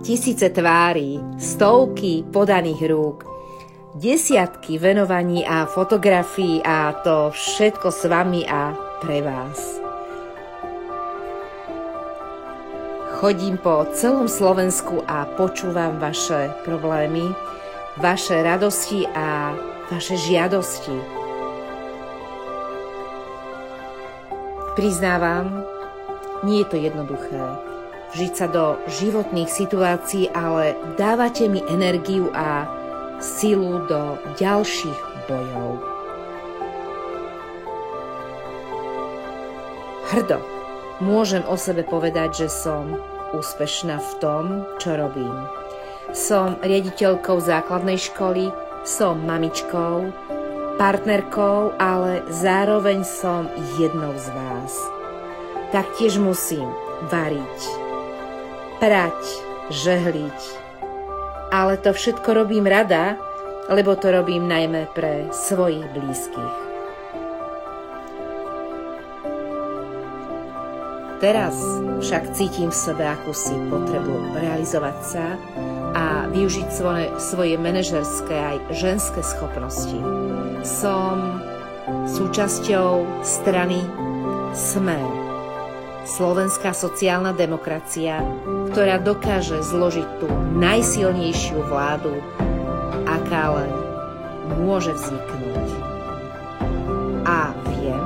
tisíce tvári, stovky podaných rúk, desiatky venovaní a fotografií a to všetko s vami a pre vás. Chodím po celom Slovensku a počúvam vaše problémy, vaše radosti a vaše žiadosti. Priznávam, nie je to jednoduché vžiť sa do životných situácií, ale dávate mi energiu a silu do ďalších bojov. Hrdo môžem o sebe povedať, že som úspešná v tom, čo robím. Som riaditeľkou základnej školy, som mamičkou, partnerkou, ale zároveň som jednou z vás. Taktiež musím variť, prať, žehliť. Ale to všetko robím rada, lebo to robím najmä pre svojich blízkych. Teraz však cítim v sebe akúsi potrebu realizovať sa a využiť svoje manažerské aj ženské schopnosti. Som súčasťou strany Smer, Slovenská sociálna demokracia, ktorá dokáže zložiť tú najsilnejšiu vládu, aká len môže vzniknúť. A viem,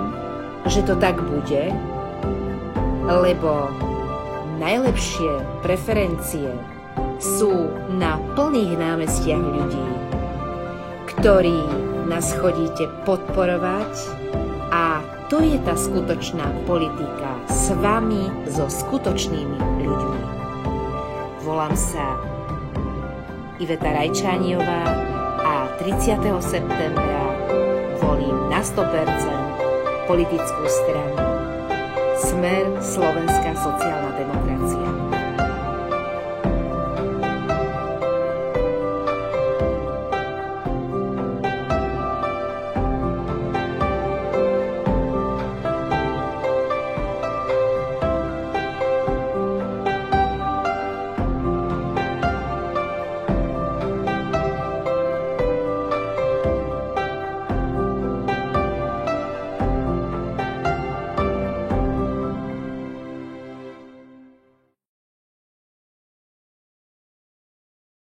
že to tak bude, lebo najlepšie preferencie sú na plných námestiach ľudí, ktorí nás chodíte podporovať, a to je tá skutočná politika s vami, so skutočnými ľuďmi. Volám sa Iveta Rajčániová a 30. septembra volím na 100% politickú stranu Smer, Slovenská sociálna demokracia.